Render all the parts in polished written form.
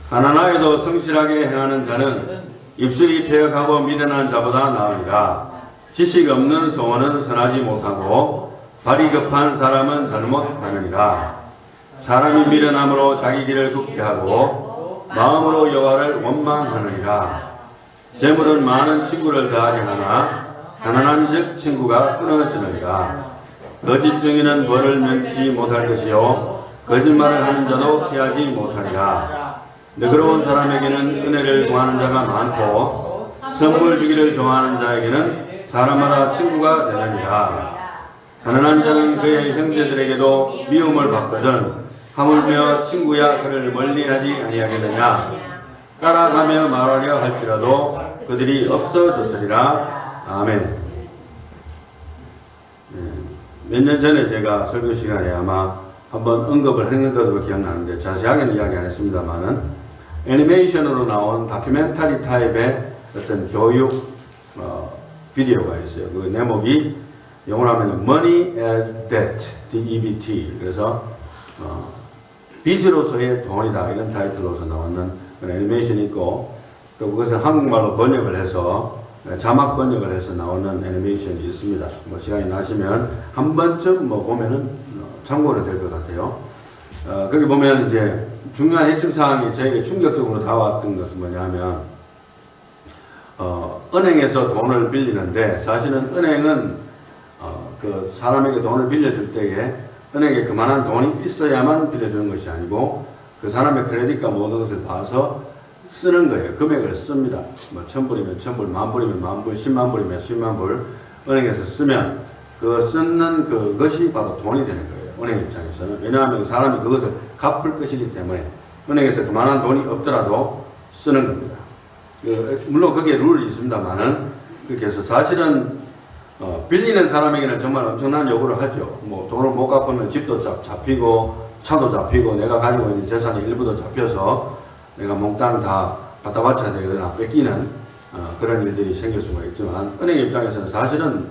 가난하여도 성실하게 행하는 자는 입술이 패역하고 미련한 자보다 나으니라. 지식 없는 소원은 선하지 못하고 발이 급한 사람은 잘못하느니라. 사람이 미련함으로 자기 길을 굽게 하고 마음으로 여호와를 원망하느니라. 재물은 많은 친구를 더하게 하나 가난한즉 친구가 끊어지느니라. 거짓 증인은 벌을 면치 못할 것이요 거짓말을 하는 자도 피하지 못하리라. 너그러운 사람에게는 은혜를 구하는 자가 많고 선물 주기를 좋아하는 자에게는 사람마다 친구가 되느니라. 가난한 자는 그의 형제들에게도 미움을 받거든 하물며 친구야 그를 멀리하지 아니하겠느냐. 따라가며 말하려 할지라도 그들이 없어졌으리라. 아멘. 몇 년 전에 제가 설교 시간에 아마 한번 언급을 했는 것으로 기억나는데 자세하게는 이야기 안 했습니다만은 애니메이션으로 나온 다큐멘터리 타입의 어떤 교육 비디오가 있어요. 그 제목이 영어로 하면 Money as Debt, DEBT. 그래서 빚으로서의 돈이다 이런 타이틀로서 나오는 그런 애니메이션이 있고 또 그것을 한국말로 번역을 해서 자막 번역을 해서 나오는 애니메이션이 있습니다. 뭐 시간이 나시면 한 번쯤 뭐 보면은 참고로 될 것 같아요. 거기 보면 이제 중요한 핵심 사항이 저에게 충격적으로 다가왔던 것은 뭐냐면 은행에서 돈을 빌리는데 사실은 은행은 그 사람에게 돈을 빌려줄 때에 은행에 그만한 돈이 있어야만 빌려주는 것이 아니고 그 사람의 크레딧과 모든 것을 봐서 쓰는 거예요. 금액을 씁니다. 뭐 1000불이면 1000불, 10,000불이면 10,000불, 100,000불이면 100,000불 은행에서 쓰면 그 쓰는 그것이 바로 돈이 되는 거예요. 은행 입장에서는. 왜냐하면 그 사람이 그것을 갚을 것이기 때문에 은행에서 그만한 돈이 없더라도 쓰는 겁니다. 물론 거기에 룰이 있습니다만은 그렇게 해서 사실은 빌리는 사람에게는 정말 엄청난 요구를 하죠. 뭐 돈을 못 갚으면 집도 잡히고 차도 잡히고 내가 가지고 있는 재산의 일부도 잡혀서 내가 몽땅 다 갖다 바쳐야 되거나 뺏기는 그런 일들이 생길 수가 있지만 은행 입장에서는 사실은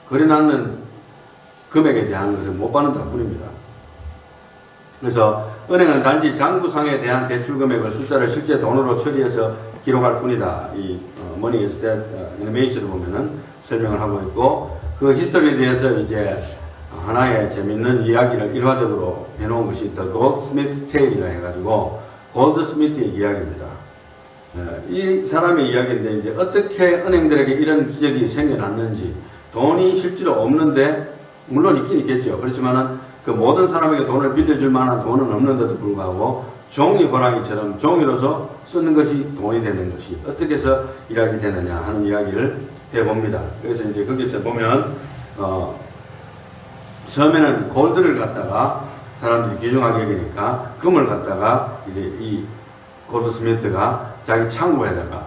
거래놨는 금액에 대한 것을 못 받는다 뿐입니다. 그래서 은행은 단지 장부상에 대한 대출 금액을 숫자를 실제 돈으로 처리해서 기록할 뿐이다. 이 Money is Debt 애니메이션을 보면은 설명을 하고 있고 그 히스토리에 대해서 이제 하나의 재밌는 이야기를 일화적으로 해놓은 것이 The Goldsmith's Tale이라 해가지고 골드스미트의 이야기입니다. 이 사람의 이야기인데 이제 어떻게 은행들에게 이런 기적이 생겨났는지 돈이 실제로 없는데 물론 있긴 있겠죠. 그렇지만은 그 모든 사람에게 돈을 빌려줄 만한 돈은 없는데도 불구하고 종이 호랑이처럼 종이로서 쓰는 것이 돈이 되는 것이 어떻게 해서 일하게 되느냐 하는 이야기를 해봅니다. 그래서 이제 거기서 보면 처음에는 골드를 갖다가 사람들이 귀중하게 여기니까 금을 갖다가 이제 이 골드스미트가 자기 창고에다가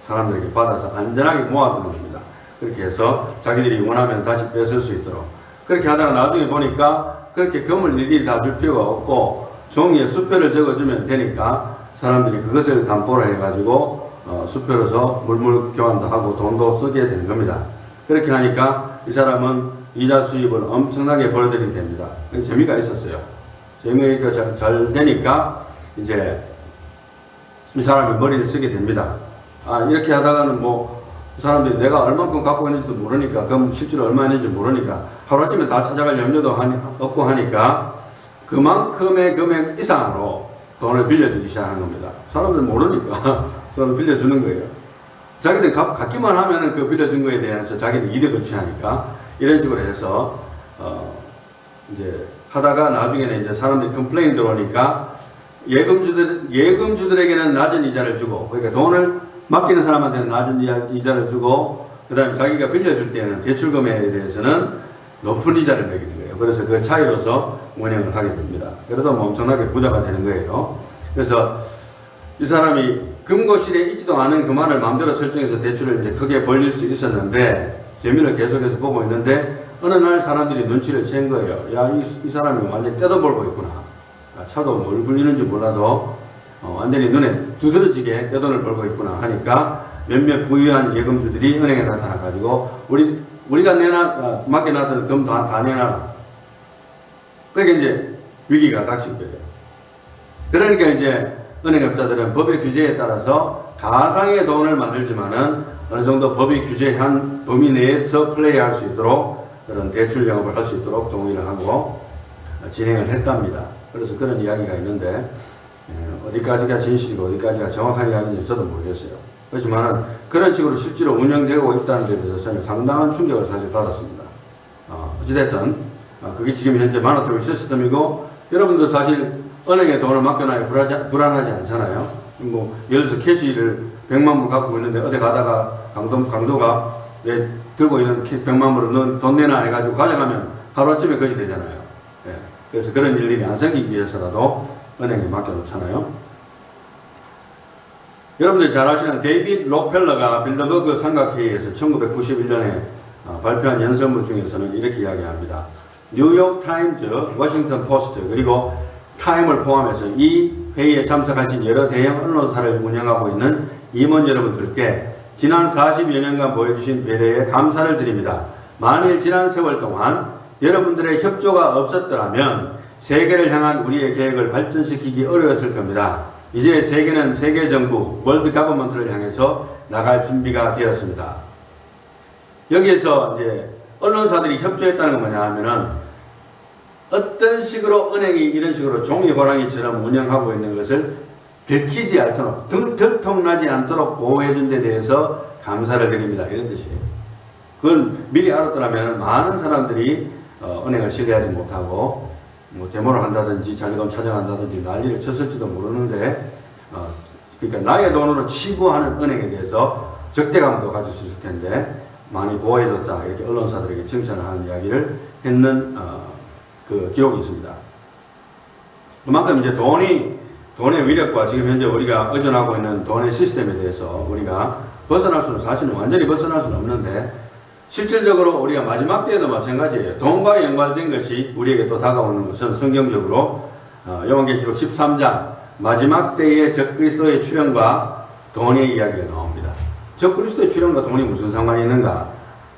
사람들에게 받아서 안전하게 모아두는 겁니다. 그렇게 해서 자기들이 원하면 다시 뺏을 수 있도록 그렇게 하다가 나중에 보니까 그렇게 금을 일일이 다 줄 필요가 없고 종이에 수표를 적어주면 되니까 사람들이 그것을 담보로 해가지고 수표로서 물물 교환도 하고 돈도 쓰게 되는 겁니다. 그렇게 하니까 이 사람은 이자 수입을 엄청나게 벌어들이게 됩니다. 재미가 있었어요. 재미가 잘 되니까 이제 이 사람이 머리를 쓰게 됩니다. 이렇게 하다가는 뭐 사람들이 내가 얼만큼 갖고 있는지도 모르니까 그럼 실제로 얼마 있는지 모르니까 하루아침에 다 찾아갈 염려도 없고 하니까 그만큼의 금액 이상으로 돈을 빌려주기 시작하는 겁니다. 사람들은 모르니까 돈을 빌려주는 거예요. 자기들 갖기만 하면은 그 빌려준 거에 대해서 자기는 이득을 취하니까 이런 식으로 해서 이제 하다가 나중에는 이제 사람들이 컴플레인 들어오니까 예금주들에게는 낮은 이자를 주고 그러니까 돈을 맡기는 사람한테는 낮은 이자를 주고 그 다음에 자기가 빌려줄 때는 대출 금액에 대해서는 높은 이자를 매기는 거예요. 그래서 그 차이로서 운영을 하게 됩니다. 그러다 뭐 엄청나게 부자가 되는 거예요. 그래서 이 사람이 금고실에 있지도 않은 그만을 마음대로 설정해서 대출을 이제 크게 벌릴 수 있었는데 재미를 계속해서 보고 있는데 어느 날 사람들이 눈치를 챈 거예요. 야, 이 사람이 완전히 떼도 벌고 있구나. 차도 뭘 굴리는지 몰라도 완전히 눈에 두드러지게 떼돈을 벌고 있구나 하니까 몇몇 부유한 예금주들이 은행에 나타나가지고 우리가 맡겨놨던 금 다 내놔라. 그러니까 이제 위기가 닥친 거예요. 그러니까 이제 은행업자들은 법의 규제에 따라서 가상의 돈을 만들지만은 어느 정도 법이 규제한 범위 내에서 플레이할 수 있도록 그런 대출 영업을 할 수 있도록 동의를 하고 진행을 했답니다. 그래서 그런 이야기가 있는데 어디까지가 진실이고 어디까지가 정확한 이야기인지 저도 모르겠어요. 그렇지만 그런 식으로 실제로 운영되고 있다는 데 대해서 저는 상당한 충격을 사실 받았습니다. 어찌됐든 그게 지금 현재 마노트릭 시스템이고 여러분도 사실 은행에 돈을 맡겨놔야 불안하지 않잖아요. 뭐 예를 들어서 캐시를 100만 불 갖고 있는데 어디 가다가 강도가 들고 있는 100만 불을 돈 내놔 해가지고 가져가면 하루아침에 거지 되잖아요. 예. 그래서 그런 일들이 안 생기기 위해서라도 은행에 맡겨놓잖아요. 여러분들이 잘 아시는 데이빗 록펠러가 빌더버그 삼각회의에서 1991년에 발표한 연설문 중에서는 이렇게 이야기합니다. 뉴욕 타임즈, 워싱턴 포스트, 그리고 타임을 포함해서 이 회의에 참석하신 여러 대형 언론사를 운영하고 있는 임원 여러분들께 지난 40여 년간 보여주신 배려에 감사를 드립니다. 만일 지난 세월 동안 여러분들의 협조가 없었더라면 세계를 향한 우리의 계획을 발전시키기 어려웠을 겁니다. 이제 세계는 세계 정부, 월드 가버먼트를 향해서 나갈 준비가 되었습니다. 여기에서 이제 언론사들이 협조했다는 건 뭐냐 하면은 어떤 식으로 은행이 이런 식으로 종이 호랑이처럼 운영하고 있는 것을 들키지 않도록, 들통나지 않도록 보호해준 데 대해서 감사를 드립니다. 이런 뜻이에요. 그건 미리 알았더라면 많은 사람들이 은행을 신뢰하지 못하고 뭐 데모를 한다든지 자기 돈 찾아간다든지 난리를 쳤을지도 모르는데 그러니까 나의 돈으로 치부하는 은행에 대해서 적대감도 가질 수 있을 텐데 많이 보호해줬다 이렇게 언론사들에게 칭찬을 하는 이야기를 했는 그 기록이 있습니다. 그만큼 이제 돈의 위력과 지금 현재 우리가 의존하고 있는 돈의 시스템에 대해서 우리가 벗어날 수는 사실은 완전히 벗어날 수는 없는데 실질적으로 우리가 마지막 때에도 마찬가지예요. 돈과 연관된 것이 우리에게 또 다가오는 것은 성경적으로 요한계시록 13장 마지막 때의 적그리스도의 출현과 돈의 이야기가 나옵니다. 적그리스도의 출현과 돈이 무슨 상관이 있는가?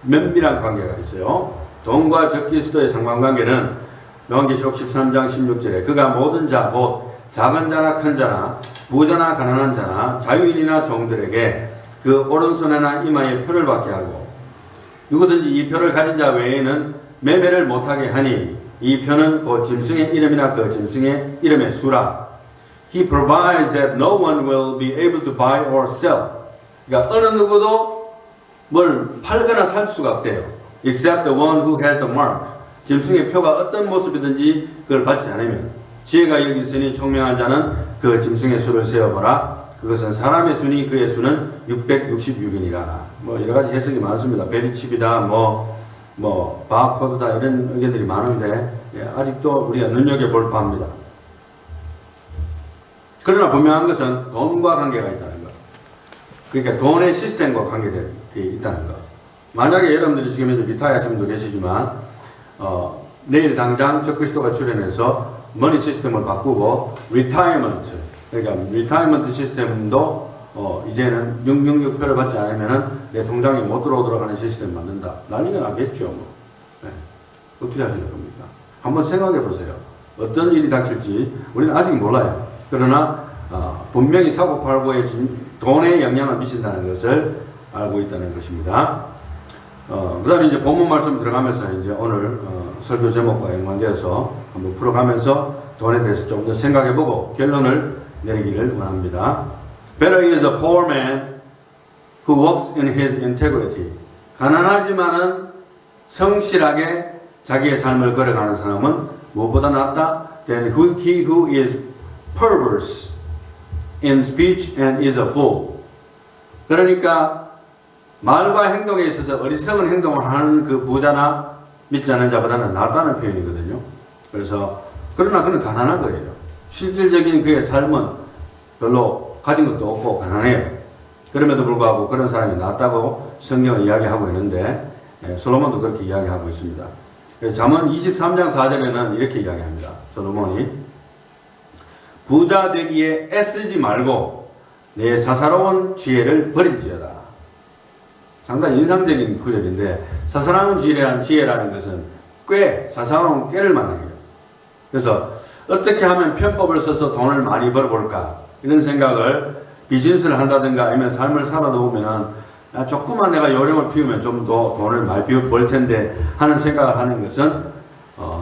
면밀한 관계가 있어요. 돈과 적그리스도의 상관관계는 요한계시록 13장 16절에 그가 모든 자 곧 작은 자나 큰 자나 부자나 가난한 자나 자유인이나 종들에게 그 오른손에나 이마에 표를 받게 하고 누구든지 이 표를 가진 자 외에는 매매를 못하게 하니 이 표는 곧 짐승의 이름이나 그 짐승의 이름의 수라. He provides that no one will be able to buy or sell. 그러니까 어느 누구도 뭘 팔거나 살 수가 없대요. Except the one who has the mark. 짐승의 표가 어떤 모습이든지 그걸 받지 않으면 지혜가 여기 있으니 총명한 자는 그 짐승의 수를 세어보라. 그것은 사람의 수니 그의 수는 666이니라. 뭐 여러 가지 해석이 많습니다. 베리칩이다, 뭐 바코드다 이런 의견들이 많은데 아직도 우리가 눈여겨볼 바입니다. 그러나 분명한 것은 돈과 관계가 있다는 것. 그러니까 돈의 시스템과 관계되어 있다는 것. 만약에 여러분들이 지금 현재 리타이어 하신 분도 계시지만 내일 당장 적그리스도가 출현해서 머니 시스템을 바꾸고 리타이어먼트, 그러니까 리타이어먼트 시스템도 이제는 666표를 받지 않으면은 내 통장에 못 들어오도록 하는 시스템 만든다. 난리가 나겠죠. 뭐. 네. 어떻게 하시는 겁니까? 한번 생각해 보세요. 어떤 일이 닥칠지 우리는 아직 몰라요. 그러나 분명히 사고팔고에 돈에 영향을 미친다는 것을 알고 있다는 것입니다. 그 다음에 이제 본문 말씀 들어가면서 이제 오늘 설교 제목과 연관되어서 한번 풀어가면서 돈에 대해서 좀 더 생각해보고 결론을 내리기를 원합니다. Better is a poor man who walks in his integrity. 가난하지만은 성실하게 자기의 삶을 걸어가는 사람은 무엇보다 낫다. Than he who is perverse in speech and is a fool. 그러니까 말과 행동에 있어서 어리석은 행동을 하는 그 부자나 믿지 않는 자보다는 낫다는 표현이거든요. 그래서 그러나 그는 가난한 거예요. 실질적인 그의 삶은 별로 가진 것도 없고 가난해요. 그럼에도 불구하고 그런 사람이 낫다고 성경은 이야기하고 있는데 솔로몬도 그렇게 이야기하고 있습니다. 잠언 23장 4절에는 이렇게 이야기합니다. 솔로몬이 부자 되기에 애쓰지 말고 내 사사로운 지혜를 버릴지어다. 상당히 인상적인 구절인데 사사로운 지혜라는 것은 사사로운 꾀를 말하는 거예요. 그래서 어떻게 하면 편법을 써서 돈을 많이 벌어볼까 이런 생각을 비즈니스를 한다든가 아니면 삶을 살아다 보면은 조금만 내가 요령을 피우면 좀 더 돈을 많이 벌 텐데 하는 생각을 하는 것은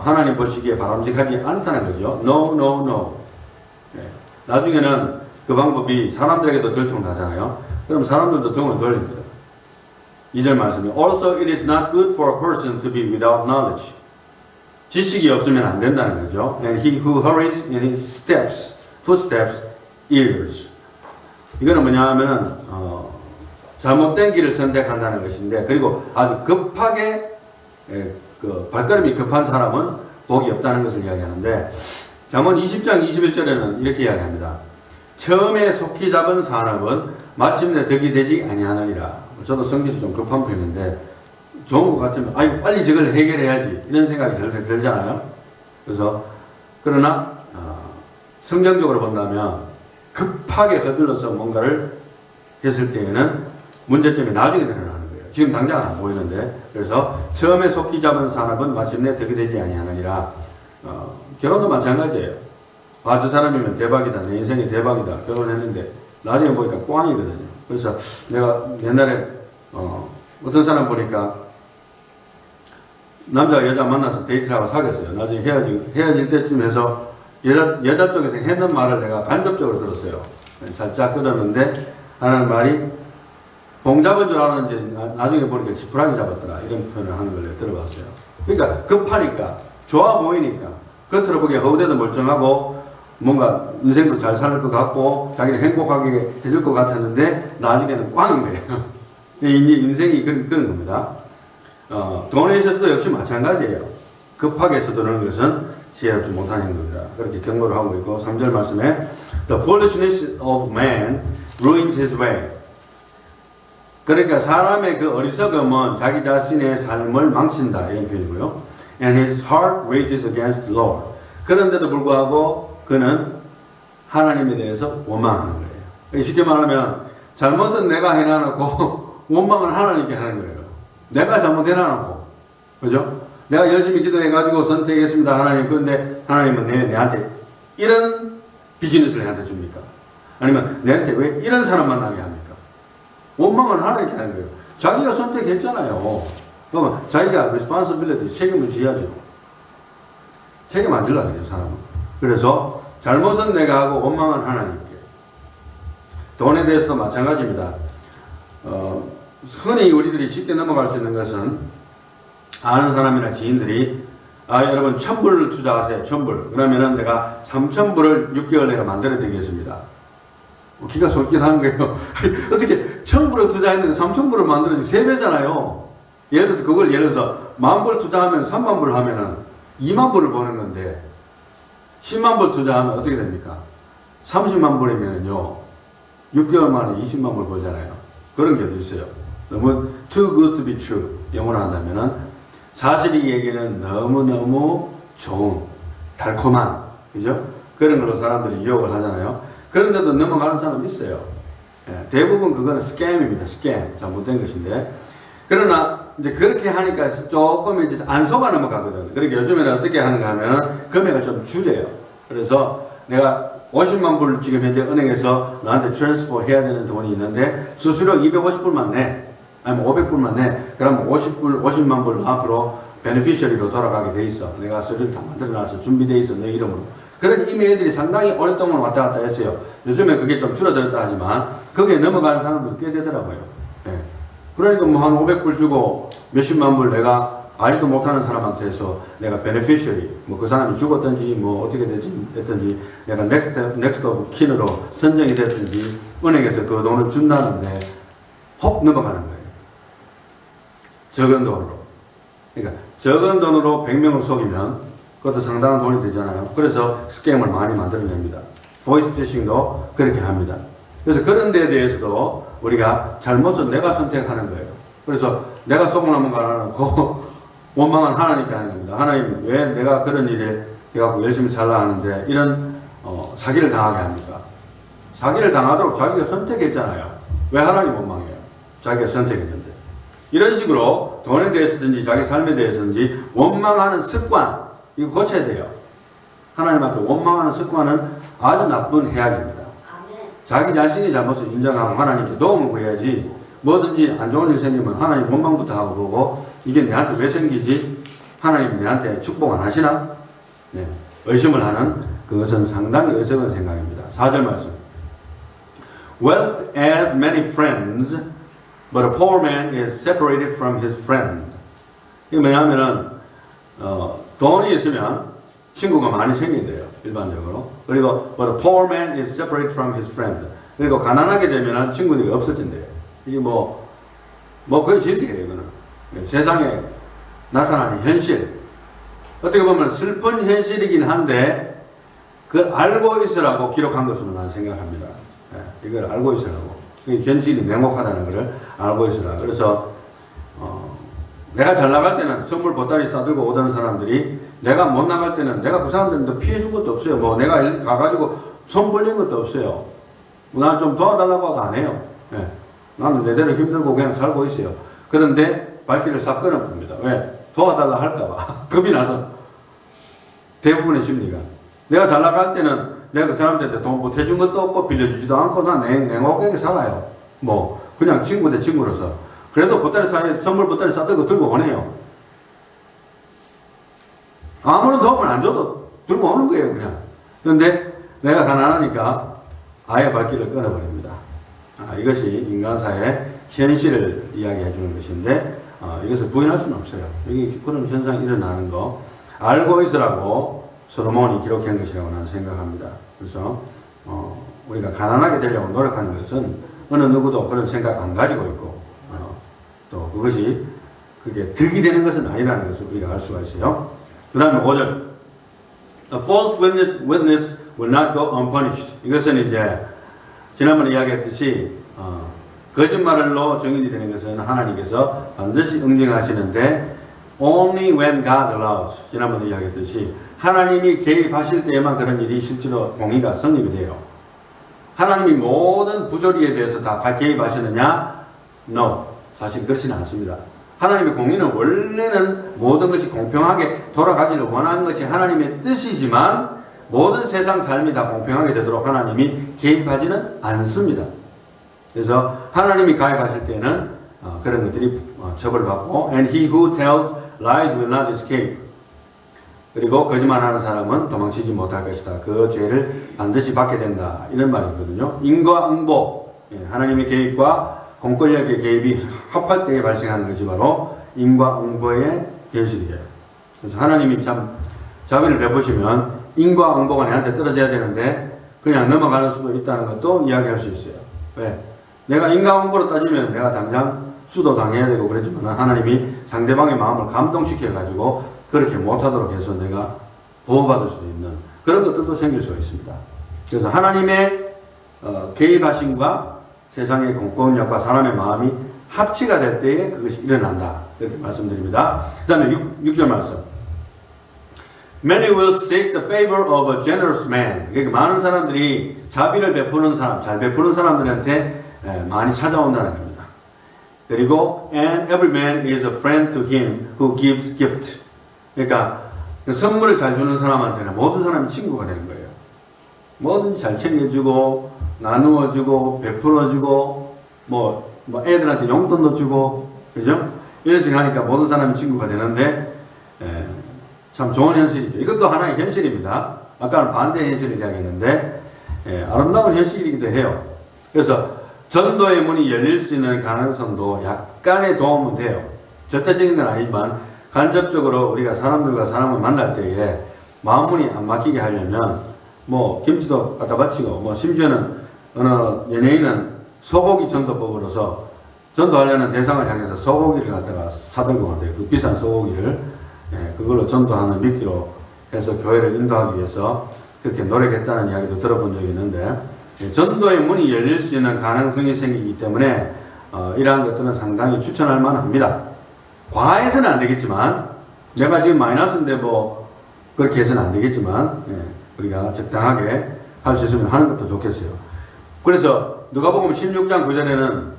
하나님 보시기에 바람직하지 않다는 거죠. No, no, no. 네. 나중에는 그 방법이 사람들에게도 들통나잖아요. 그럼 사람들도 등을 돌립니다. 2절 말씀에 Also it is not good for a person to be without knowledge. 지식이 없으면 안 된다는 거죠. And he who hurries in his footsteps errs. 이거는 뭐냐 하면은 잘못된 길을 선택한다는 것인데, 그리고 아주 급하게 그 발걸음이 급한 사람은 복이 없다는 것을 이야기하는데, 잠언 20장 21절에는 이렇게 이야기합니다. 처음에 속히 잡은 산업은 마침내 덕이 되지 아니하느니라. 저도 성질이 좀 급한 편인데 좋은 것 같으면 아이고 빨리 저걸 해결해야지 이런 생각이 들잖아요. 그래서 그러나 성경적으로 본다면 급하게 거들러서 뭔가를 했을 때에는 문제점이 나중에 드러나는 거예요. 지금 당장은 안 보이는데. 그래서 처음에 속히 잡은 산업은 마침내 덕이 되지 아니하느니라. 결혼도 마찬가지예요. 아, 저 사람이면 대박이다. 내 인생이 대박이다. 결혼했는데 나중에 보니까 꽝이거든요. 그래서 내가 옛날에 어떤 사람 보니까 남자가 여자 만나서 데이트를 하고 사귀었어요. 나중에 헤어질 때쯤 해서 여자 쪽에서 했는 말을 내가 간접적으로 들었어요. 살짝 들었는데 하는 말이 봉 잡은 줄 알았는지 나중에 보니까 지푸라기 잡았더라. 이런 표현을 하는 걸 들어봤어요. 그러니까 급하니까 좋아 보이니까 겉으로 보기에 허우대도 멀쩡하고 뭔가 인생도 잘 살 것 같고 자기를 행복하게 해줄 것 같았는데 나중에는 꽝인 거예요. 이제 인생이 그런 겁니다. 돈에 있어서도 역시 마찬가지예요. 급하게 서두르는 것은 지혜롭지 못한 행동이다. 그렇게 경고를 하고 있고 3절 말씀에 The foolishness of man ruins his way. 그러니까 사람의 그 어리석음은 자기 자신의 삶을 망친다 이런 표현이고요. And his heart rages against the Lord. 그런데도 불구하고 그는 하나님에 대해서 원망하는 거예요. 쉽게 말하면 잘못은 내가 해놔놓고 원망은 하나님께 하는 거예요. 내가 잘못해놔놓고, 그죠? 내가 열심히 기도해가지고 선택했습니다, 하나님. 그런데 하나님은 내한테 이런 비즈니스를 내한테 줍니까? 아니면 내한테 왜 이런 사람 만나게 합니까? 원망은 하나님께 하는 거예요. 자기가 선택했잖아요. 그러면 자기가 responsibility, 책임을 져야죠. 책임 안 질라 그래요, 사람은. 그래서 잘못은 내가 하고 원망은 하나님께. 돈에 대해서도 마찬가지입니다. 흔히 우리들이 쉽게 넘어갈 수 있는 것은 아는 사람이나 지인들이 여러분 1000불을 투자하세요. 1000불. 그러면은 내가 3000불을 6개월 내로 만들어 드리겠습니다. 기가 솔깃 하는 거예요. 어떻게 1000불을 투자했는데 3000불을 만들어주면 3배잖아요. 예를 들어서 10,000불 투자하면 30,000불 하면은 20,000불을 버는 건데 100,000불 투자하면 어떻게 됩니까? 300,000 불이면은요 6개월 만에 200,000불 벌잖아요. 그런 경우도 있어요. 너무 too good to be true 영어로 한다면은 사실이 얘기는 너무너무 좋은 달콤한, 그죠? 그런 걸로 사람들이 유혹을 하잖아요. 그런데도 넘어가는 사람이 있어요. 대부분 그거는 스캠입니다. 스캠, 잘못된 것인데. 그러나 이제 그렇게 하니까 조금 이제 안 속아 넘어가거든. 그러니까 요즘에는 어떻게 하는가 하면 금액을 좀 줄여요. 그래서 내가 50만 불 지금 현재 은행에서 나한테 트랜스퍼 해야 되는 돈이 있는데 수수료 250불만 내. 아니면 500불만 내. 그럼 50만 불 앞으로 베네피셔리로 돌아가게 돼 있어. 내가 서류를 다 만들어놔서 준비돼 있어. 내 이름으로. 그런 이메일들이 상당히 오랫동안 왔다 갔다 했어요. 요즘에 그게 좀 줄어들었다 하지만 거기에 넘어가는 사람들도 꽤 되더라고요. 네. 그러니까 뭐 한 500불 주고 몇십만 불 내가 알지도 못하는 사람한테 해서 내가 베네피셔리, 뭐 그 사람이 죽었든지 뭐 어떻게 됐든지 내가 넥스트 오브 킨으로 선정이 됐든지 은행에서 그 돈을 준다는데 혹 넘어가는 거예요. 적은 돈으로. 그러니까 적은 돈으로 100명을 속이면 그것도 상당한 돈이 되잖아요. 그래서 스캠을 많이 만들어냅니다. 보이스피싱도 그렇게 합니다. 그래서 그런 데에 대해서도 우리가 잘못은 내가 선택하는 거예요. 그래서 내가 속으면 가라는 거 원망은 하나님께 하는 겁니다. 하나님 왜 내가 그런 일에 해갖고 열심히 살라 하는데 이런 사기를 당하게 합니까? 사기를 당하도록 자기가 선택했잖아요. 왜 하나님 원망해요? 자기가 선택했는데. 이런 식으로 돈에 대해서든지 자기 삶에 대해서든지 원망하는 습관, 이거 고쳐야 돼요. 하나님한테 원망하는 습관은 아주 나쁜 해악입니다. 자기 자신의 잘못을 인정하고 하나님께 도움을 구해야지, 뭐든지 안 좋은 일 생기면 하나님 원망부터 하고 보고 이게 내한테 왜 생기지? 하나님 내한테 축복 안 하시나? 네, 의심을 하는 그것은 상당히 어리석은 생각입니다. 4절 말씀. Wealth has many friends, but a poor man is separated from his friend. 이게 뭐냐면은 돈이 있으면 친구가 많이 생긴대요, 일반적으로. 그리고 but a poor man is separated from his friend. 그리고 가난하게 되면 친구들이 없어진대요. 이게 뭐 거의 진리예요, 이거는. 세상에 나타나는 현실. 어떻게 보면 슬픈 현실이긴 한데 그걸 알고 있으라고 기록한 것으로 나는 생각합니다. 이걸 알고 있으라고. 현실이 냉혹하다는 것을 알고 있으라. 그래서 내가 잘 나갈 때는 선물 보따리 싸들고 오던 사람들이 내가 못 나갈 때는 내가 그 사람들한테 피해 준 것도 없어요. 뭐 내가 가가지고 손 벌린 것도 없어요. 난 좀 도와달라고 하도 안 해요. 네. 나는 내대로 힘들고 그냥 살고 있어요. 그런데 발길을 싹 끊어봅니다. 왜? 도와달라 할까봐. 겁이 나서. 대부분의 심리가. 내가 잘 나갈 때는 내가 그 사람들한테 돈 보태준 것도 없고 빌려주지도 않고 난 냉혹하게 살아요. 뭐 그냥 친구 대 친구로서. 그래도 보따리 사이에 선물 보따리 싸들고 들고 오네요. 아무런 도움을 안 줘도 들고 오는 거예요, 그냥. 그런데 내가 가난하니까 아예 발길을 끊어버립니다. 이것이 인간사의 현실을 이야기해 주는 것인데 이것을 부인할 수는 없어요. 여기 그런 현상이 일어나는 거 알고 있으라고 솔로몬이 기록한 것이라고 나는 생각합니다. 그래서 우리가 가난하게 되려고 노력하는 것은 어느 누구도 그런 생각 안 가지고 있고 또 그게 득이 되는 것은 아니라는 것을 우리가 알 수가 있어요. 그 다음에 5절. A false witness will not go unpunished. 이것은 이제 지난번에 이야기했듯이 거짓말로 증인이 되는 것은 하나님께서 반드시 응징하시는데 only when God allows. 지난번에 이야기했듯이 하나님이 개입하실 때에만 그런 일이 실제로 공의가 성립이 돼요. 하나님이 모든 부조리에 대해서 다 개입하시느냐? No. 사실 그렇지는 않습니다. 하나님의 공의는 원래는 모든 것이 공평하게 돌아가기를 원하는 것이 하나님의 뜻이지만 모든 세상 삶이 다 공평하게 되도록 하나님이 개입하지는 않습니다. 그래서 하나님이 가입하실 때는 그런 것들이 처벌받고 And he who tells lies will not escape. 그리고 거짓말하는 사람은 도망치지 못할 것이다. 그 죄를 반드시 받게 된다. 이런 말이거든요. 인과응보. 하나님의 개입과 공권력의 개입이 합할 때에 발생하는 것이 바로 인과응보의 현실이에요. 그래서 하나님이 참 자비를 베푸시면 인과응보가 내한테 떨어져야 되는데 그냥 넘어가는 수도 있다는 것도 이야기할 수 있어요. 왜? 내가 인과응보로 따지면 내가 당장 수도 당해야 되고 그랬지만 하나님이 상대방의 마음을 감동시켜가지고 그렇게 못하도록 해서 내가 보호받을 수도 있는 그런 것들도 생길 수가 있습니다. 그래서 하나님의 개입하심과 세상의 공권력과 사람의 마음이 합치가 될 때에 그것이 일어난다. 이렇게 말씀드립니다. 그 다음에 6절 말씀. Many will seek the favor of a generous man. 그러니까 많은 사람들이 자비를 베푸는 사람, 잘 베푸는 사람들한테 많이 찾아온다는 겁니다. 그리고 and every man is a friend to him who gives gift. 그러니까 선물을 잘 주는 사람한테는 모든 사람이 친구가 되는 거예요. 뭐든지 잘 챙겨주고 나누어주고 베풀어주고 뭐 애들한테 용돈도 주고 그죠? 이렇게 하니까 모든 사람이 친구가 되는데 참 좋은 현실이죠. 이것도 하나의 현실입니다. 아까는 반대 현실을 이야기했는데 아름다운 현실이기도 해요. 그래서 전도의 문이 열릴 수 있는 가능성도 약간의 도움은 돼요. 절대적인 건 아니지만 간접적으로 우리가 사람들과 사람을 만날 때에 마음문이 안 막히게 하려면 뭐 김치도 갖다 바치고 뭐 심지어는 어느 연예인은 소고기 전도법으로서 전도하려는 대상을 향해서 소고기를 갖다가 사들고 간대요. 그 비싼 소고기를 그걸로 전도하는 미끼로 해서 교회를 인도하기 위해서 그렇게 노력했다는 이야기도 들어본 적이 있는데 전도의 문이 열릴 수 있는 가능성이 생기기 때문에 이러한 것들은 상당히 추천할 만합니다. 과해서는 안 되겠지만 내가 지금 마이너스인데 뭐 그렇게 해서는 안 되겠지만 우리가 적당하게 할 수 있으면 하는 것도 좋겠어요. 그래서 누가복음 16장 9절에는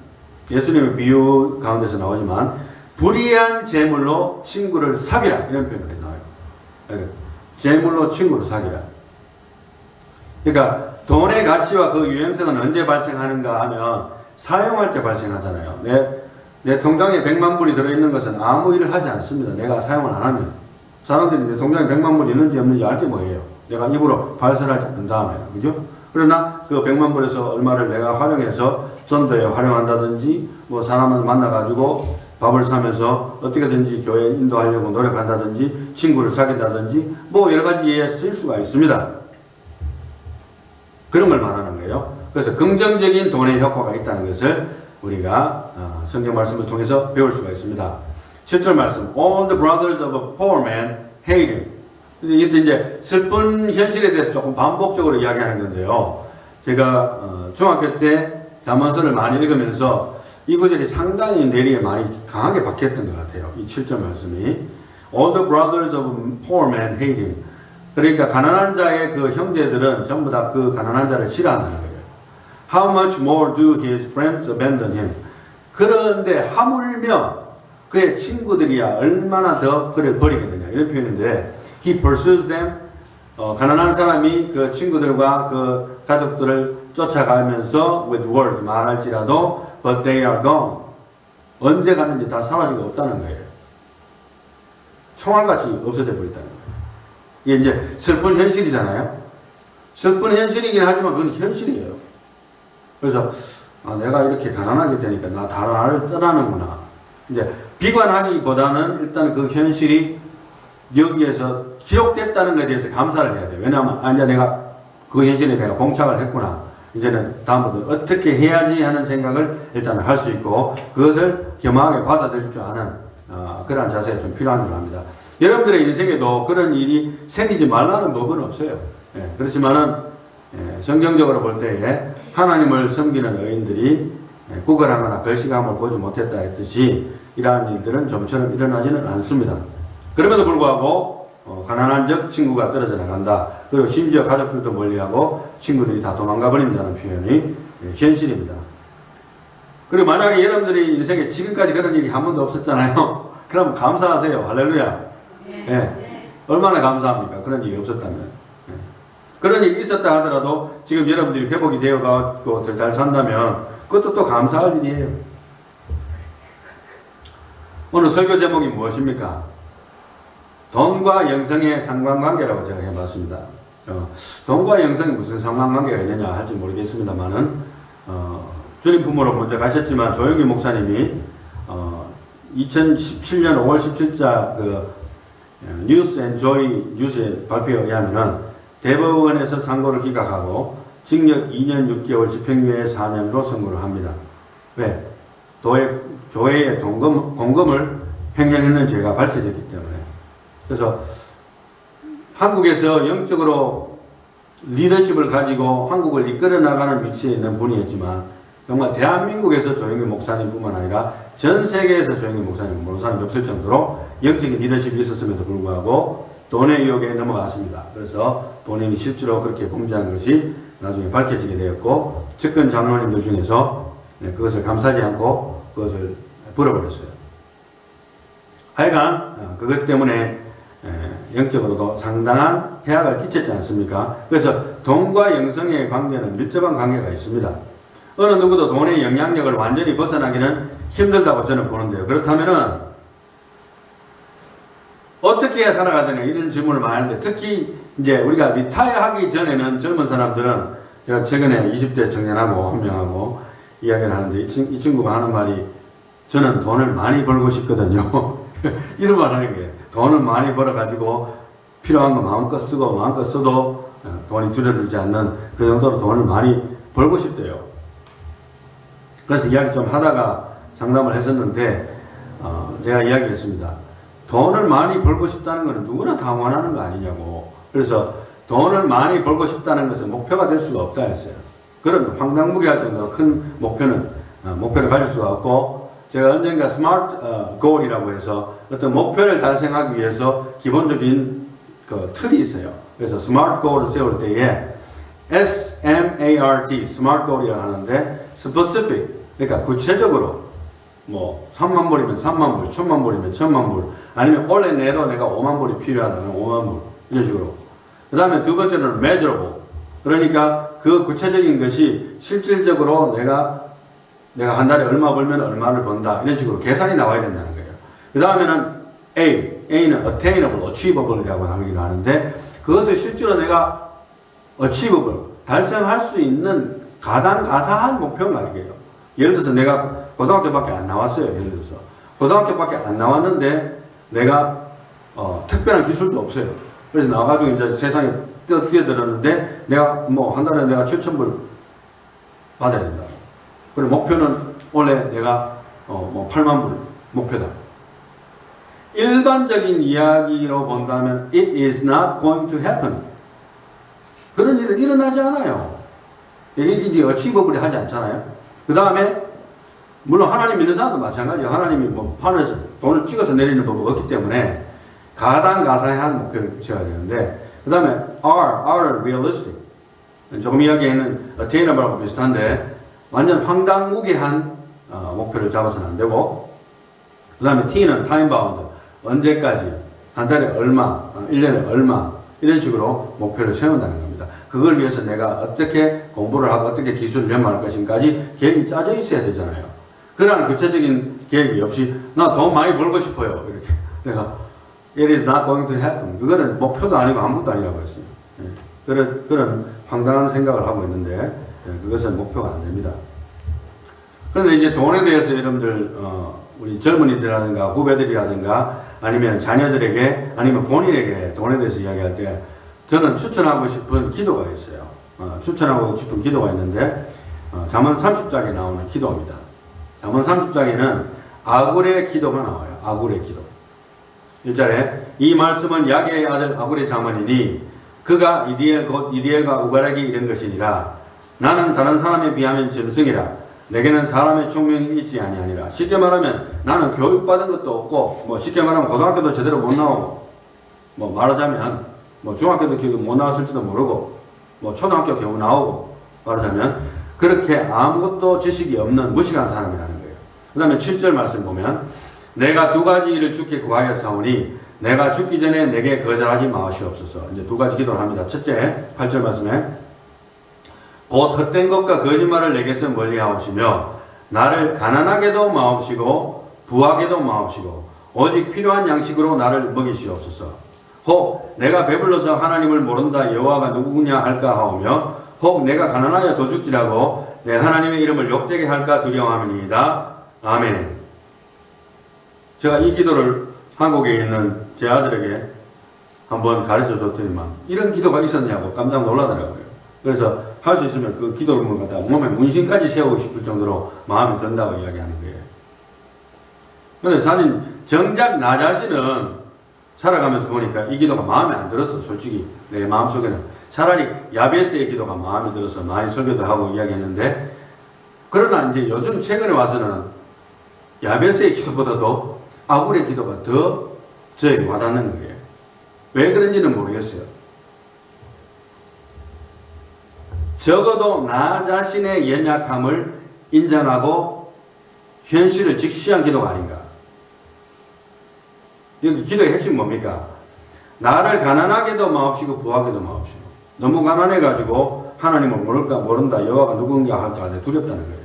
예수님의 비유 가운데서 나오지만 불의한 재물로 친구를 사귀라 이런 표현이 나와요. 재물로 친구를 사귀라. 그러니까 돈의 가치와 그 유행성은 언제 발생하는가 하면 사용할 때 발생하잖아요. 내 통장에 100만 불이 들어있는 것은 아무 일을 하지 않습니다. 내가 사용을 안 하면. 사람들이 내 통장에 100만 불이 있는지 없는지 알 게 뭐예요? 내가 입으로 발설하지 않는 다음에. 그죠? 그러나 그 100만 불에서 얼마를 내가 활용해서 전도에 활용한다든지 뭐 사람을 만나가지고 밥을 사면서 어떻게든지 교회에 인도하려고 노력한다든지 친구를 사귄다든지 뭐 여러 가지에 쓸 수가 있습니다. 그런 걸 말하는 거예요. 그래서 긍정적인 돈의 효과가 있다는 것을 우리가 성경 말씀을 통해서 배울 수가 있습니다. 7절 말씀. All the brothers of a poor man hate him. 이때 이제 슬픈 현실에 대해서 조금 반복적으로 이야기하는 건데요. 제가 중학교 때 잠언서를 많이 읽으면서 이 구절이 상당히 뇌리에 많이 강하게 박혔던 것 같아요. 이 7절 말씀이. All the brothers of a poor man hate him. 그러니까 가난한 자의 그 형제들은 전부 다 그 가난한 자를 싫어한다는 거예요. How much more do his friends abandon him? 그런데 하물며 그의 친구들이야 얼마나 더 그를 버리겠느냐 이런 표현인데 he pursues them. 가난한 사람이 그 친구들과 그 가족들을 쫓아가면서 with words 말할지라도 but they are gone. 언제 갔는지 다 사라지고 없다는 거예요. 총알같이 없어져 버렸다는 거예요. 이게 이제 슬픈 현실이잖아요. 슬픈 현실이긴 하지만 그건 현실이에요. 그래서 내가 이렇게 가난하게 되니까 나를 떠나는구나. 이제 비관하기보다는 일단 그 현실이 여기에서 기록됐다는 것에 대해서 감사를 해야 돼요. 왜냐하면 이제 내가 그 현실에 내가 봉착을 했구나. 이제는 다음부터 어떻게 해야지 하는 생각을 일단 할 수 있고 그것을 겸허하게 받아들일 줄 아는 그러한 자세가 좀 필요한 줄 압니다. 여러분들의 인생에도 그런 일이 생기지 말라는 법은 없어요. 그렇지만은 성경적으로 볼 때에 하나님을 섬기는 의인들이 구걸하거나 걸시감을 보지 못했다 했듯이 이러한 일들은 좀처럼 일어나지는 않습니다. 그럼에도 불구하고 가난한 적 친구가 떨어져 나간다. 그리고 심지어 가족들도 멀리하고 친구들이 다 도망가 버린다는 표현이 현실입니다. 그리고 만약에 여러분들이 인생에 지금까지 그런 일이 한 번도 없었잖아요. 그럼 감사하세요. 할렐루야. 얼마나 감사합니까? 그런 일이 없었다면. 그런 일이 있었다 하더라도 지금 여러분들이 회복이 되어가지고 잘 산다면 그것도 또 감사할 일이에요. 오늘 설교 제목이 무엇입니까? 돈과 영성의 상관관계라고 제가 해봤습니다. 돈과 영성이 무슨 상관관계가 있느냐 할지 모르겠습니다만은 주님 품으로 먼저 가셨지만 조영기 목사님이 2017년 5월 17자 그 뉴스 앤 조이 뉴스의 발표에 의하면은 대법원에서 상고를 기각하고 징역 2년 6개월 집행유예 4년으로 선고를 합니다. 왜? 교회의 공금을 횡령했는 죄가 밝혀졌기 때문에. 그래서 한국에서 영적으로 리더십을 가지고 한국을 이끌어 나가는 위치에 있는 분이었지만 정말 대한민국에서 조영기 목사님뿐만 아니라 전 세계에서 조영기 목사님 모르는 사람이 없을 정도로 영적인 리더십이 있었음에도 불구하고 돈의 유혹에 넘어갔습니다. 그래서 본인이 실제로 그렇게 범죄한 것이 나중에 밝혀지게 되었고 측근 장로님들 중에서 그것을 감사하지 않고 그것을 불어버렸어요. 하여간 그것 때문에 영적으로도 상당한 해악을 끼쳤지 않습니까? 그래서 돈과 영성의 관계는 밀접한 관계가 있습니다. 어느 누구도 돈의 영향력을 완전히 벗어나기는 힘들다고 저는 보는데요. 그렇다면은 어떻게 살아가느냐 이런 질문을 많이 하는데 특히 이제 우리가 리타이어 하기 전에는 젊은 사람들은 제가 최근에 20대 청년하고 한 명하고 이야기를 하는데 이 친구가 하는 말이 저는 돈을 많이 벌고 싶거든요. 이런 말 하는 거예요. 돈을 많이 벌어가지고 필요한 거 마음껏 쓰고 마음껏 써도 돈이 줄어들지 않는 그 정도로 돈을 많이 벌고 싶대요. 그래서 이야기 좀 하다가 상담을 했었는데 제가 이야기했습니다. 돈을 많이 벌고 싶다는 것은 누구나 다 원하는 거 아니냐고. 그래서 돈을 많이 벌고 싶다는 것은 목표가 될 수가 없다 했어요. 그런 황당무계할 정도로 큰 목표를 가질 수가 없고 제가 언젠가 스마트 골이라고 해서 어떤 목표를 달성하기 위해서 기본적인 그 틀이 있어요. 그래서 스마트 골을 세울 때에 SMART, 스마트 골이라고 하는데 specific, 그러니까 구체적으로 뭐 3만 불이면 3만 불, 1000만 불이면 1000만 불, 아니면 올해 내로 내가 5만 불이 필요하다면 5만 불, 이런 식으로. 그 다음에 두 번째는 measurable, 그러니까 그 구체적인 것이 실질적으로 내가 한 달에 얼마 벌면 얼마를 번다. 이런 식으로 계산이 나와야 된다는 거예요. 그 다음에는 A는 attainable, achieveable이라고 하기로 하는데 그것을 실제로 내가 achievable, 달성할 수 있는 가당가사한 목표가 이게요. 예를 들어서 내가 고등학교밖에 안 나왔어요. 예를 들어서 고등학교밖에 안 나왔는데 내가 특별한 기술도 없어요. 그래서 나와가지고 이제 세상에 뛰어들었는데 내가 뭐 한 달에 내가 7,000불 받아야 된다. 그리고 목표는 원래 내가 뭐 8만 불 목표다. 일반적인 이야기로 본다면 it is not going to happen. 그런 일은 일어나지 않아요. 이게 이제 어치버블이 하지 않잖아요. 그 다음에 물론 하나님 믿는 사람도 마찬가지예요. 하나님이 뭐 하늘에서 돈을 찍어서 내리는 법은 없기 때문에 가당가사한 목표를 세워야 되는데 그 다음에 are realistic. 조금 이야기에는 attainable하고 비슷한데 완전 황당무계한 목표를 잡아서는 안 되고 그 다음에 T는 time bound. 언제까지 한 달에 얼마 1년에 얼마 이런 식으로 목표를 세운다는 겁니다. 그걸 위해서 내가 어떻게 공부를 하고 어떻게 기술을 연마할 것인가지 계획이 짜져 있어야 되잖아요. 그러한 구체적인 계획이 없이 나 돈 많이 벌고 싶어요. 이렇게 내가 it is not going to happen. 그거는 목표도 아니고 아무것도 아니라고 했어요. 그런 황당한 생각을 하고 있는데 그것은 목표가 안 됩니다. 그런데 이제 돈에 대해서 여러분들 우리 젊은이들이라든가 후배들이라든가 아니면 자녀들에게 아니면 본인에게 돈에 대해서 이야기할 때 저는 추천하고 싶은 기도가 있어요. 추천하고 싶은 기도가 있는데 잠언 30장에 나오는 기도입니다. 잠언 30장에는 아굴의 기도가 나와요. 아굴의 기도. 1절에 이 말씀은 야게의 아들 아굴의 잠언이니 그가 이디엘과 우갈에게 이른 것이니라. 나는 다른 사람에 비하면 짐승이라. 내게는 사람의 총명이 있지 아니하니라. 쉽게 말하면 나는 교육받은 것도 없고 뭐 쉽게 말하면 고등학교도 제대로 못 나오고 뭐 말하자면 뭐 중학교도 겨우 못 나왔을지도 모르고 뭐 초등학교 겨우 나오고 말하자면 그렇게 아무것도 지식이 없는 무식한 사람이라는 거예요. 그 다음에 7절 말씀 보면 내가 두 가지 일을 주께 구하였사오니 내가 죽기 전에 내게 거절하지 마시옵소서. 이제 두 가지 기도를 합니다. 첫째 8절 말씀에 곧 헛된 것과 거짓말을 내게서 멀리하옵시며 나를 가난하게도 마옵시고 부하게도 마옵시고 오직 필요한 양식으로 나를 먹이시옵소서. 혹 내가 배불러서 하나님을 모른다 여호와가 누구냐 할까 하오며 혹 내가 가난하여 도둑질하고 내 하나님의 이름을 욕되게 할까 두려워함이니이다. 아멘. 제가 이 기도를 한국에 있는 제 아들에게 한번 가르쳐 줬더니만 이런 기도가 있었냐고 깜짝 놀라더라고요. 그래서 할 수 있으면 그 기도를 갖다가 몸에 문신까지 세우고 싶을 정도로 마음이 든다고 이야기하는 거예요. 그런데 사실 정작 나 자신은 살아가면서 보니까 이 기도가 마음에 안 들었어. 솔직히 내 마음속에는 차라리 야베스의 기도가 마음에 들어서 많이 설교도 하고 이야기했는데 그러나 이제 요즘 최근에 와서는 야베스의 기도보다도 아굴의 기도가 더 저에게 와닿는 거예요. 왜 그런지는 모르겠어요. 적어도 나 자신의 연약함을 인정하고 현실을 직시한 기도가 아닌가. 여기 기도의 핵심 뭡니까? 나를 가난하게도 마옵시고 부하게도 마옵시고. 너무 가난해가지고 하나님을 모른다 여호와가 누군가 할까 두렵다는 거예요.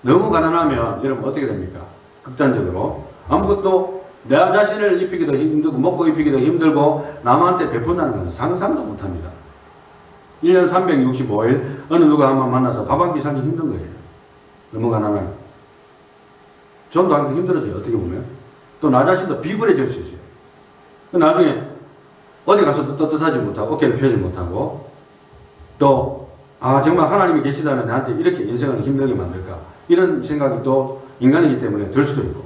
너무 가난하면 여러분 어떻게 됩니까? 극단적으로 아무것도 나 자신을 입히기도 힘들고 먹고 입히기도 힘들고 남한테 베푼다는 것은 상상도 못합니다. 1년 365일 어느 누가 한번 만나서 밥 한 끼 사기 힘든 거예요. 너무 가난하면. 전도 하기도 힘들어져요. 어떻게 보면. 또 나 자신도 비굴해질 수 있어요. 나중에 어디 가서도 떳떳하지 못하고 어깨를 펴지 못하고 또 정말 하나님이 계시다면 나한테 이렇게 인생을 힘들게 만들까 이런 생각이 또 인간이기 때문에 들 수도 있고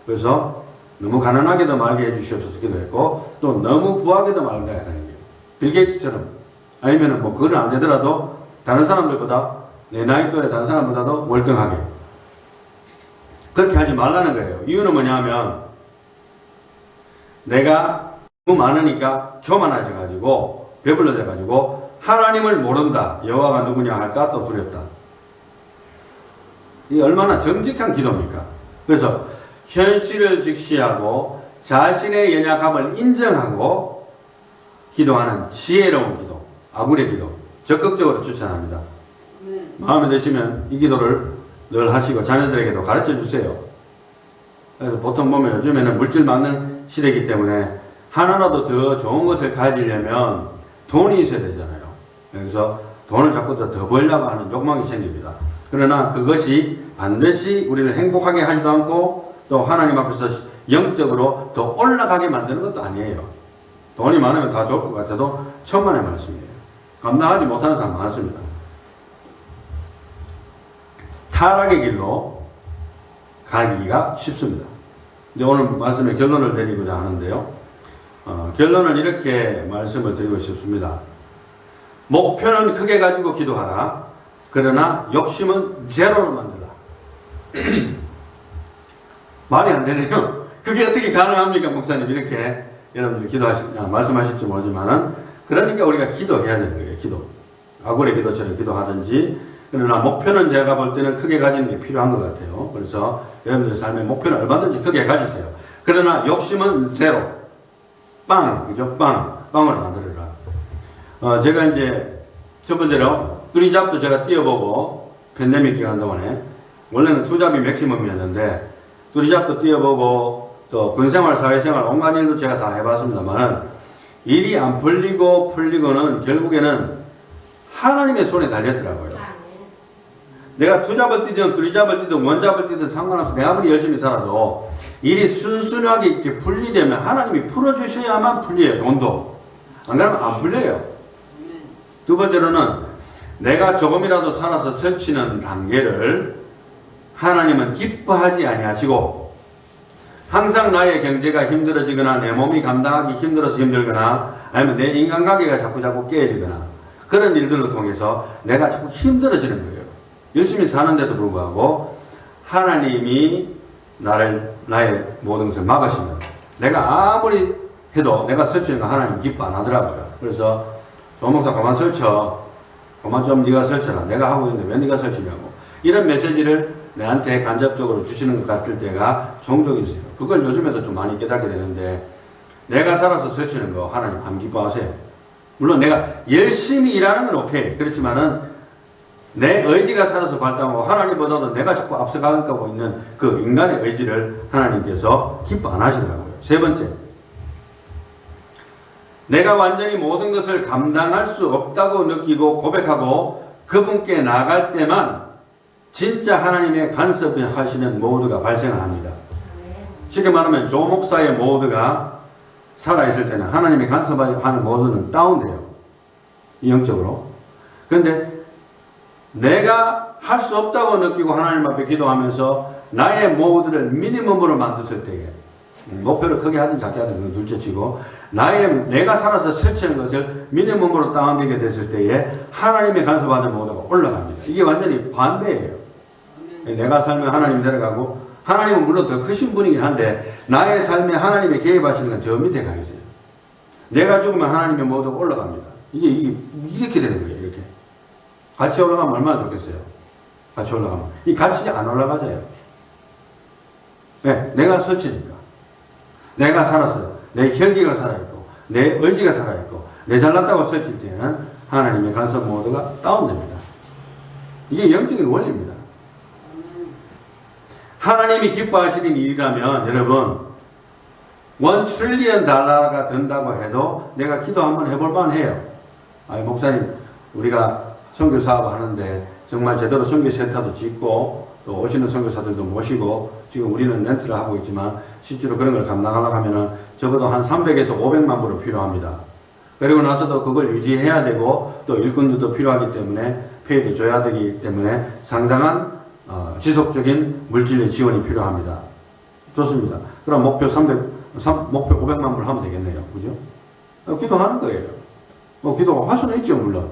그래서 너무 가난하게도 말게 해주시옵소서 기도했고 또 너무 부하게도 말게 하자는 거예요. 빌 게이츠처럼 아니면은 뭐 그거는 안 되더라도 다른 사람들보다 내 나이 또래 다른 사람보다도 월등하게 그렇게 하지 말라는 거예요. 이유는 뭐냐면 내가 너무 많으니까 교만해져 가지고 배불러져 가지고 하나님을 모른다 여호와가 누구냐 할까 또 두렵다. 이게 얼마나 정직한 기도입니까? 그래서 현실을 직시하고 자신의 연약함을 인정하고 기도하는 지혜로운 기도 아굴의 기도 적극적으로 추천합니다. 마음에 드시면 이 기도를 늘 하시고 자녀들에게도 가르쳐 주세요. 그래서 보통 보면 요즘에는 물질 많는 시대이기 때문에 하나라도 더 좋은 것을 가지려면 돈이 있어야 되잖아요. 그래서 돈을 자꾸 더 벌려고 하는 욕망이 생깁니다. 그러나 그것이 반드시 우리를 행복하게 하지도 않고 또 하나님 앞에서 영적으로 더 올라가게 만드는 것도 아니에요. 돈이 많으면 다 좋을 것 같아도 천만의 말씀이에요. 감당하지 못하는 사람 많습니다. 타락의 길로 가기가 쉽습니다. 이제 오늘 말씀의 결론을 내리고자 하는데요. 결론은 이렇게 말씀을 드리고 싶습니다. 목표는 크게 가지고 기도하라. 그러나 욕심은 제로로 만들라. 말이 안 되네요. 그게 어떻게 가능합니까, 목사님? 이렇게 여러분들이 말씀하실지 모르지만은, 그러니까 우리가 기도해야 되는 거예요, 기도. 아굴의 기도처럼 기도하든지, 그러나 목표는 제가 볼 때는 크게 가지는 게 필요한 것 같아요. 그래서 여러분들 삶의 목표는 얼마든지 크게 가지세요. 그러나 욕심은 제로. 그죠? 빵으로 만들어라. 제가 이제 첫 번째로, 뚜리잡도 제가 뛰어보고, 팬데믹 기간 동안에, 원래는 투잡이 맥시멈이었는데, 뚜리잡도 뛰어보고, 또 군생활, 사회생활, 온갖 일도 제가 다 해봤습니다만은, 일이 안 풀리고는 결국에는 하나님의 손에 달렸더라고요. 내가 투잡을 뛰든 뚜리잡을 뛰든 원잡을 뛰든 상관없어. 내가 아무리 열심히 살아도 일이 순순하게 이렇게 풀리려면 하나님이 풀어주셔야만 풀려요. 돈도. 안 그러면 안 풀려요. 두 번째로는 내가 조금이라도 살아서 설치는 단계를 하나님은 기뻐하지 아니하시고, 항상 나의 경제가 힘들어지거나 내 몸이 감당하기 힘들어서 힘들거나 아니면 내 인간관계가 자꾸 깨지거나 그런 일들로 통해서 내가 자꾸 힘들어지는 거예요. 열심히 사는데도 불구하고 하나님이 나의 모든 것을 막으시면 내가 아무리 해도 내가 설치는 거 하나님 기뻐 안 하더라고요. 그래서 조목사 그만 설쳐. 그만 좀 네가 설쳐라. 내가 하고 있는데 왜 네가 설치냐고. 이런 메시지를 내한테 간접적으로 주시는 것 같을 때가 종종 있어요. 그걸 요즘에도 좀 많이 깨닫게 되는데, 내가 살아서 설치는 거 하나님 안 기뻐하세요. 물론 내가 열심히 일하는 건 오케이. 그렇지만은 내 의지가 살아서 발동하고 하나님보다도 내가 자꾸 앞서가고 있는 그 인간의 의지를 하나님께서 기뻐 안 하시더라고요. 세 번째, 내가 완전히 모든 것을 감당할 수 없다고 느끼고 고백하고 그분께 나갈 때만 진짜 하나님의 간섭하시는 모드가 발생을 합니다. 쉽게 말하면 조 목사의 모드가 살아있을 때는 하나님의 간섭하는 모드는 다운돼요. 영적으로. 그런데 내가 할 수 없다고 느끼고 하나님 앞에 기도하면서 나의 모드를 미니멈으로 만들었을 때에, 목표를 크게 하든 작게 하든 그건 둘째치고, 내가 살아서 설치하는 것을 미니멈으로 다운되게 됐을 때에 하나님의 간섭하는 모드가 올라갑니다. 이게 완전히 반대예요. 내가 살면 하나님이 내려가고, 하나님은 물론 더 크신 분이긴 한데 나의 삶에 하나님이 개입하시는 건 저 밑에 가 있어요. 내가 죽으면 하나님의 모두가 올라갑니다. 이게 이렇게 되는 거예요. 이렇게 같이 올라가면 얼마나 좋겠어요. 같이 올라가면 이 같이 안 올라가져요. 네, 내가 설치니까, 내가 살았어요. 내 혈기가 살아있고 내 의지가 살아있고 내 잘났다고 설칠 때는 하나님의 간섭 모드가 다운됩니다. 이게 영적인 원리입니다. 하나님이 기뻐하시는 일이라면 여러분, $1 trillion 든다고 해도 내가 기도 한번 해볼 만해요. 목사님, 우리가 선교 사업 하는데 정말 제대로 선교 센터도 짓고 또 오시는 선교사들도 모시고 지금 우리는 렌트를 하고 있지만 실제로 그런 걸 감당하려고 하면은 적어도 한 300에서 500만 불은 필요합니다. 그리고 나서도 그걸 유지해야 되고 또 일꾼들도 필요하기 때문에 페이도 줘야 되기 때문에 상당한 지속적인 물질의 지원이 필요합니다. 좋습니다. 그럼 목표 500만 불 하면 되겠네요. 그죠? 기도하는 거예요. 기도할 수는 있죠, 물론.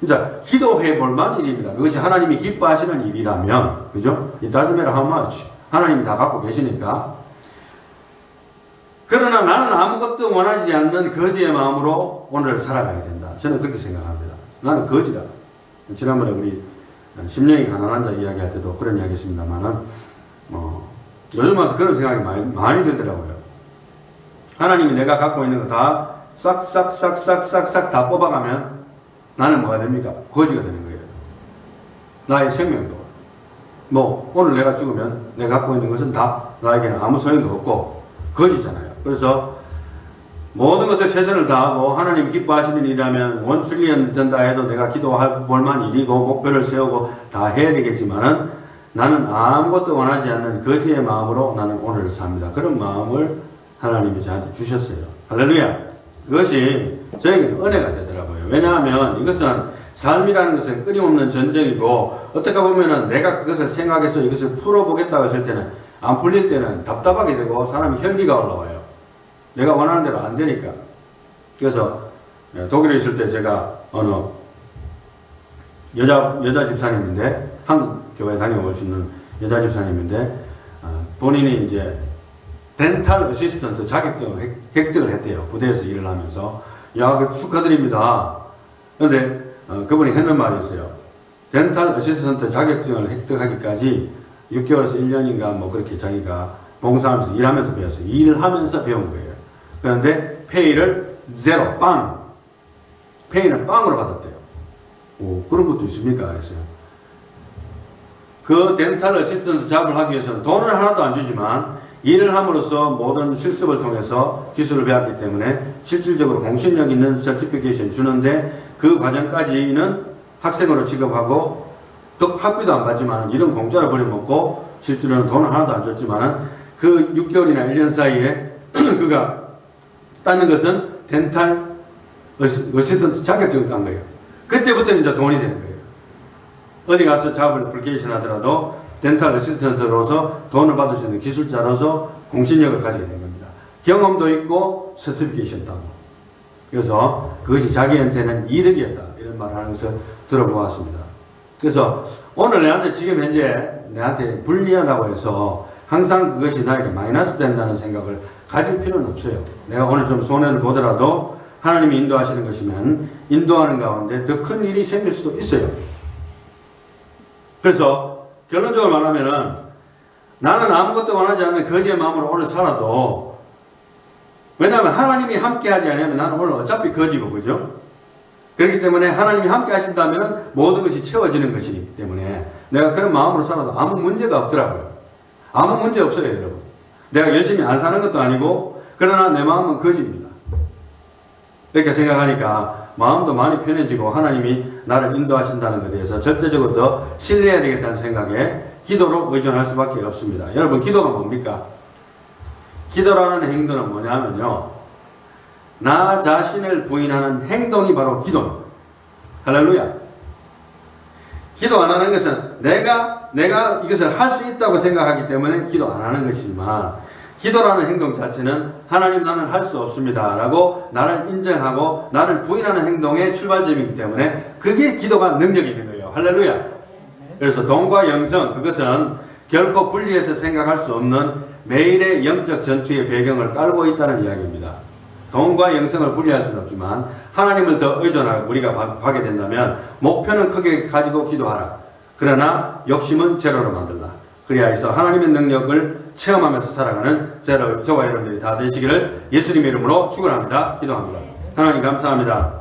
자, 기도해 볼 만한 일입니다. 그것이 하나님이 기뻐하시는 일이라면, 그죠? It doesn't matter how much. 하나님이 다 갖고 계시니까. 그러나 나는 아무것도 원하지 않는 거지의 마음으로 오늘을 살아가야 된다. 저는 그렇게 생각합니다. 나는 거지다. 지난번에 우리 심령이 가난한 자 이야기할 때도 그런 이야기 했습니다만은, 요즘 와서 그런 생각이 많이 들더라고요. 하나님이 내가 갖고 있는 거 다 싹싹싹싹싹싹 다 뽑아가면 나는 뭐가 됩니까? 거지가 되는 거예요. 나의 생명도. 뭐 오늘 내가 죽으면 내가 갖고 있는 것은 다 나에게는 아무 소용도 없고 거지잖아요. 그래서 모든 것에 최선을 다하고 하나님이 기뻐하시는 일이라면 1 트릴리언 된다 해도 내가 기도할 볼만 일이고 목표를 세우고 다 해야 되겠지만은 나는 아무것도 원하지 않는 거지의 마음으로 나는 오늘을 삽니다. 그런 마음을 하나님이 저한테 주셨어요. 할렐루야. 그것이 저에게는 은혜가 되더라고요. 왜냐하면 이것은 삶이라는 것은 끊임없는 전쟁이고 어떻게 보면은 내가 그것을 생각해서 이것을 풀어보겠다고 했을 때는 안 풀릴 때는 답답하게 되고 사람이 혈기가 올라와요. 내가 원하는 대로 안 되니까. 그래서 독일에 있을 때 제가 어느 여자 집사님인데 한국 교회 다녀오시는 여자 집사님인데 본인이 이제 덴탈 어시스턴트 자격증을 획득을 했대요. 부대에서 일을 하면서. 야, 그 축하드립니다. 그런데 그분이 했는 말이 있어요. 덴탈 어시스턴트 자격증을 획득하기까지 6개월에서 1년인가 뭐 그렇게 자기가 봉사하면서 일하면서 배웠어요. 일을 하면서 배운 거예요. 그런데 페이를 제로, 빵. 페이는 빵으로 받았대요. 오, 그런 것도 있습니까? 했어요. 그 덴탈 어시스턴트 잡을 하기 위해서는 돈을 하나도 안 주지만 일을 함으로써 모든 실습을 통해서 기술을 배웠기 때문에 실질적으로 공신력 있는 서티피케이션 주는데 그 과정까지는 학생으로 취급하고 또 학비도 안 받지만 일은 공짜로 버려먹고 실제로는 돈을 하나도 안 줬지만 그 6개월이나 1년 사이에 그가 따는 것은 덴탈 어시스턴트 자격증을 딴 거예요. 그때부터는 이제 돈이 되는 거예요. 어디 가서 잡을 애플리케이션 하더라도 덴탈 어시스턴트로서 돈을 받을 수 있는 기술자로서 공신력을 가지게 된 겁니다. 경험도 있고 서티피케이션 따고. 그래서 그것이 자기한테는 이득이었다. 이런 말을 하는 것을 들어보았습니다. 그래서 오늘 내한테 지금 현재 내한테 불리하다고 해서 항상 그것이 나에게 마이너스 된다는 생각을 가질 필요는 없어요. 내가 오늘 좀 손해를 보더라도 하나님이 인도하시는 것이면 인도하는 가운데 더 큰 일이 생길 수도 있어요. 그래서 결론적으로 말하면은 나는 아무것도 원하지 않는 거지의 마음으로 오늘 살아도 왜냐하면 하나님이 함께 하지 않으면 나는 오늘 어차피 거지고 그죠? 그렇기 때문에 하나님이 함께 하신다면 모든 것이 채워지는 것이기 때문에 내가 그런 마음으로 살아도 아무 문제가 없더라고요. 아무 문제 없어요 여러분. 내가 열심히 안 사는 것도 아니고 그러나 내 마음은 거지입니다. 이렇게 생각하니까 마음도 많이 편해지고 하나님이 나를 인도하신다는 것에 대해서 절대적으로 더 신뢰해야 되겠다는 생각에 기도로 의존할 수밖에 없습니다. 여러분 기도가 뭡니까? 기도라는 행동은 뭐냐면요. 나 자신을 부인하는 행동이 바로 기도입니다. 할렐루야. 기도 안 하는 것은 내가 이것을 할 수 있다고 생각하기 때문에 기도 안 하는 것이지만 기도라는 행동 자체는 하나님 나는 할 수 없습니다 라고 나를 인정하고 나를 부인하는 행동의 출발점이기 때문에 그게 기도가 능력이 있는 거예요. 할렐루야. 그래서 돈과 영성 그것은 결코 분리해서 생각할 수 없는 매일의 영적 전투의 배경을 깔고 있다는 이야기입니다. 돈과 영성을 분리할 수는 없지만 하나님을 더 의존하고 우리가 하게 된다면 목표는 크게 가지고 기도하라. 그러나 욕심은 제로로 만들라. 그래야 해서 하나님의 능력을 체험하면서 살아가는 저와 여러분들이 다 되시기를 예수님의 이름으로 축원합니다. 기도합니다. 하나님 감사합니다.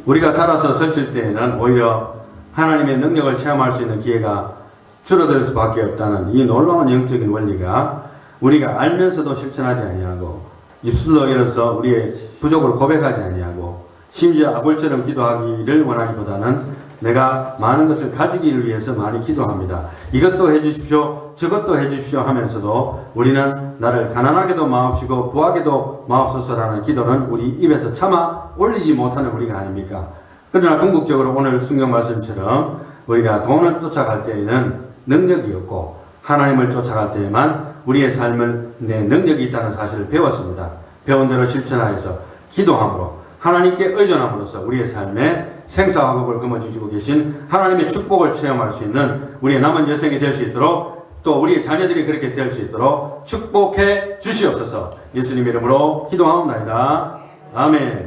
우리가 살아서 설칠 때에는 오히려 하나님의 능력을 체험할 수 있는 기회가 줄어들 수밖에 없다는 이 놀라운 영적인 원리가 우리가 알면서도 실천하지 아니하고 입술로 일어서 우리의 부족을 고백하지 아니하고 심지어 아볼처럼 기도하기를 원하기보다는 내가 많은 것을 가지기를 위해서 많이 기도합니다. 이것도 해주십시오 저것도 해주십시오 하면서도 우리는 나를 가난하게도 마옵시고 부하게도 마옵소서라는 기도는 우리 입에서 차마 올리지 못하는 우리가 아닙니까? 그러나 궁극적으로 오늘 성경 말씀처럼 우리가 돈을 쫓아갈 때에는 능력이 없고 하나님을 쫓아갈 때에만 우리의 삶을 내 능력이 있다는 사실을 배웠습니다. 배운 대로 실천하여서 기도함으로 하나님께 의존함으로써 우리의 삶에 생사화복을 거머쥐고 계신 하나님의 축복을 체험할 수 있는 우리의 남은 여생이 될 수 있도록 또 우리의 자녀들이 그렇게 될 수 있도록 축복해 주시옵소서. 예수님의 이름으로 기도하옵나이다. 아멘.